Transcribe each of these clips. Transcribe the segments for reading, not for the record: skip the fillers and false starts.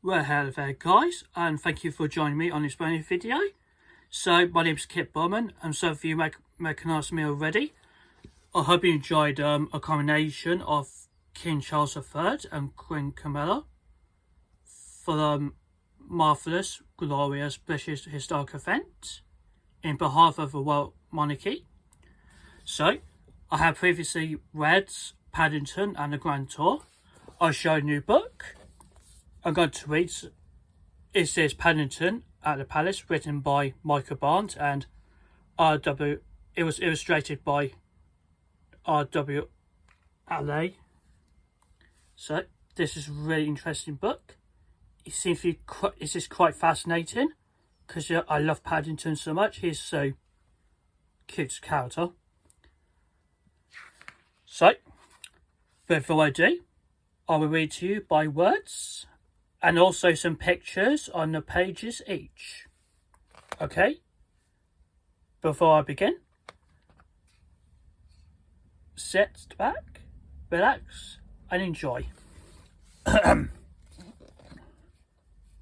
Well, hello there guys, and thank you for joining me on this brand new video. So, my name is Kit Bowman, and some of you may recognise me already. I hope you enjoyed a coronation of King Charles III and Queen Camilla for the marvellous, glorious British historic event in behalf of the Royal Monarchy. So, I have previously read Paddington and the Grand Tour. I showed a new book. I'm going to read. It says Paddington at the Palace, written by Michael Barnes and R.W. It was illustrated by R.W. Alley. So this is a really interesting book. It seems to be quite fascinating because I love Paddington so much. He's so cute character. So before I do, I will read to you by words and also some pictures on the pages each. Okay? Before I begin, sit back, relax and enjoy.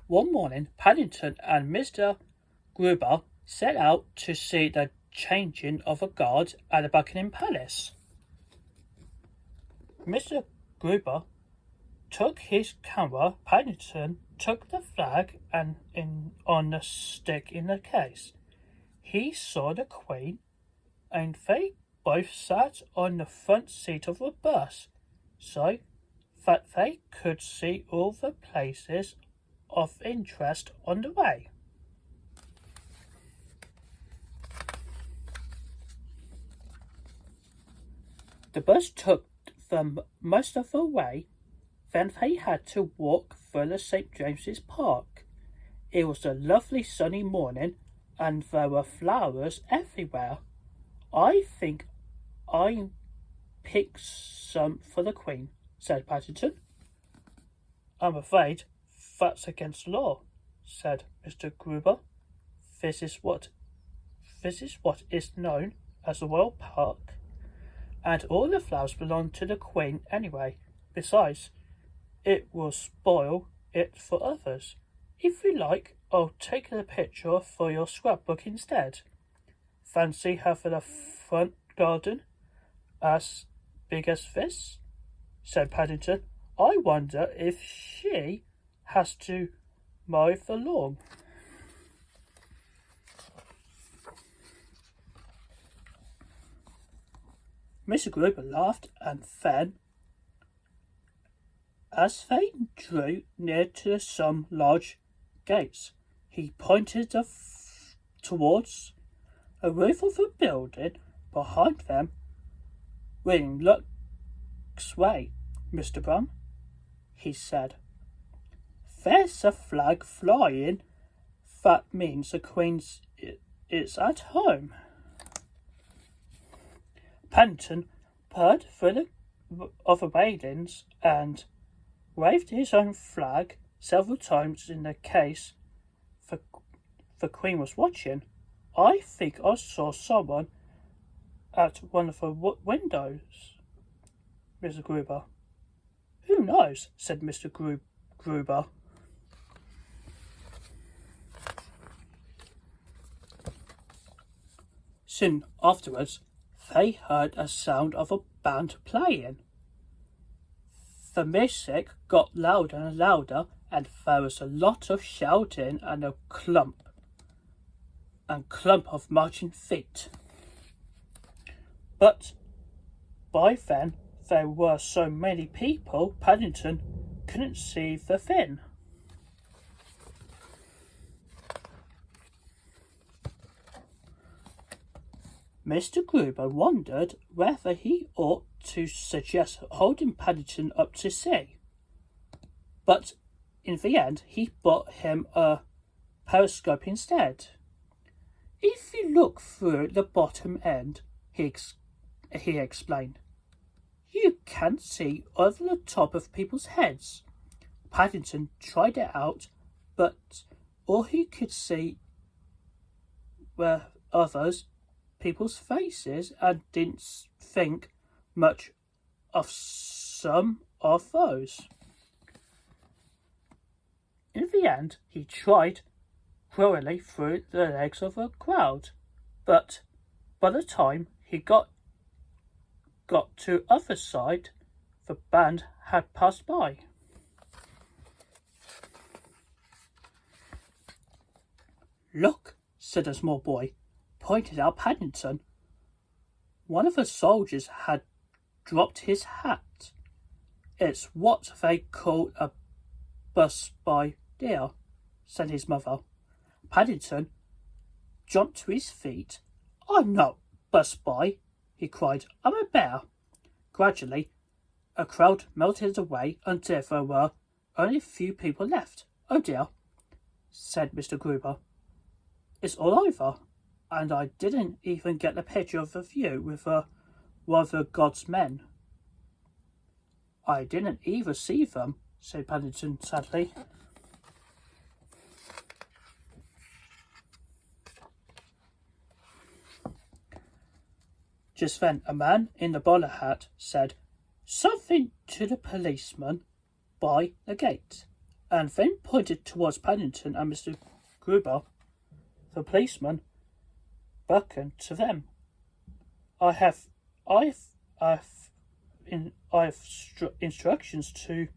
One morning, Paddington and Mr Gruber set out to see the changing of a guard at the Buckingham Palace. Mr Gruber took his camera, Paddington took the flag and on the stick in the case. He saw the Queen, and they both sat on the front seat of the bus, so that they could see all the places of interest on the way. The bus took them most of the way. Then they had to walk through the St James's Park. It was a lovely sunny morning and there were flowers everywhere. I think I picked some for the Queen, said Paddington. I'm afraid that's against the law, said Mr Gruber. This is what is known as the Royal Park, and all the flowers belong to the Queen anyway. Besides, it will spoil it for others. If you like, I'll take a picture for your scrapbook instead. Fancy having a front garden as big as this, said Paddington. I wonder if she has to mow the lawn. Mr Gruber laughed, and then, as they drew near to some large gates, he pointed towards a roof of a building behind them. "Ring, look this way, Mr Brown," he said. "There's a flag flying. That means the Queen is at home." Paddington peered through the railings and waved his own flag several times in the case the Queen was watching. "I think I saw someone at one of the windows, Mr Gruber." "Who knows?" said Mr Gruber. Soon afterwards, they heard a sound of a band playing. The music got louder and louder, and there was a lot of shouting and a clump of marching feet. But by then there were so many people, Paddington couldn't see the thing. Mr Gruber wondered whether he ought to suggest holding Paddington up to sea, but in the end he bought him a periscope instead. "If you look through the bottom end," he explained, "you can see over the top of people's heads." Paddington tried it out, but all he could see were people's faces and didn't think much of some of those. In the end, he tried cruelly through the legs of a crowd, but by the time he got to the other side, the band had passed by. "Look," said a small boy, pointing out Paddington. One of the soldiers had dropped his hat. "It's what they call a bus by deer," said his mother. Paddington jumped to his feet. "I'm not bus by," he cried. "I'm a bear." Gradually, a crowd melted away until there were only a few people left. "Oh dear," said Mr Gruber. "It's all over, and I didn't even get the picture of the view with one of the God's men." "I didn't either see them," said Paddington sadly. Just then a man in a bowler hat said something to the policeman by the gate, and then pointed towards Paddington and Mr Gruber. The policeman beckoned to them. I've instructions to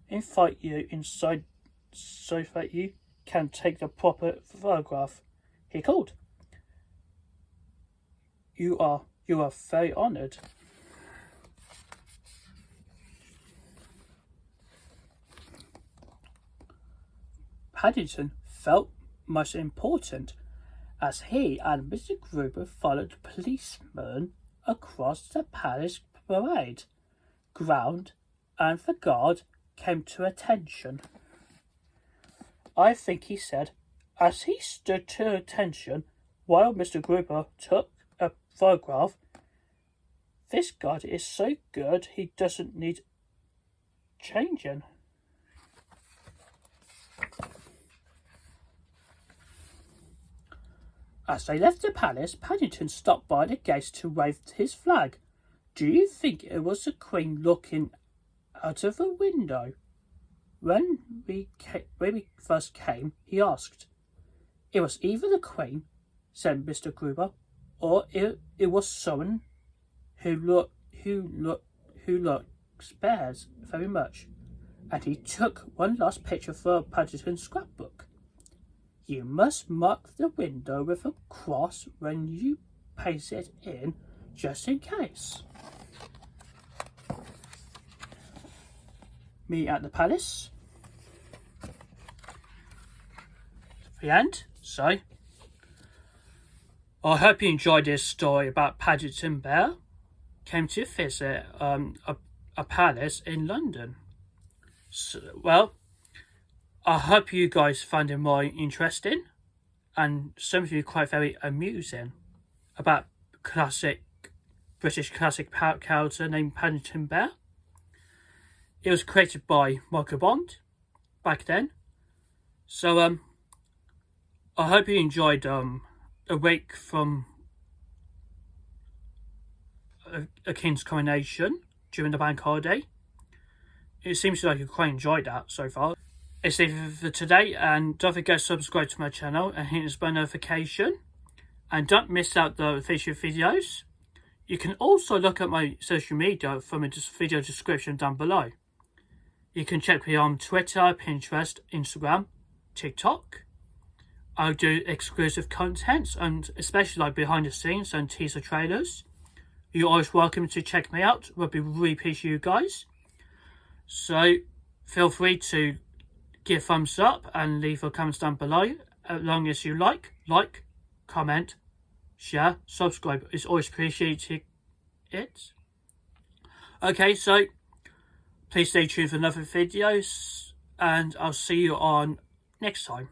invite you inside so that you can take the proper photograph," he called. You are very honoured." Paddington felt most important as he and Mr Gruber followed the policeman across the palace parade ground, and the guard came to attention. "I think," he said, as he stood to attention while Mr Gruber took a photograph, "this guard is so good he doesn't need changing." As they left the palace, Paddington stopped by the gate to wave his flag. "Do you think it was the Queen looking out of the window when we first came?" he asked. "It was either the Queen," said Mr Gruber, "or it was someone who looks bears very much." And he took one last picture for Paddington's scrapbook. "You must mark the window with a cross when you paste it in, just in case." Me at the palace. The end. So, I hope you enjoyed this story about Paddington Bear came to visit a palace in London. So, well, I hope you guys found it more interesting, and some of you quite very amusing, about British classic character named Paddington Bear. It was created by Michael Bond back then. So I hope you enjoyed a week from a king's coronation during the bank holiday. It seems like you quite enjoyed that so far. It's it for today, and don't forget to subscribe to my channel and hit the bell notification, and don't miss out the future videos. You can also look at my social media from the video description down below. You can check me on Twitter, Pinterest, Instagram, TikTok. I do exclusive content, and especially like behind the scenes and teaser trailers. You're always welcome to check me out. Would be really appreciate you guys. So feel free to give thumbs up and leave a comment down below as long as you like, comment, share, subscribe. It's always appreciated. Okay, so please stay tuned for another videos, and I'll see you on next time.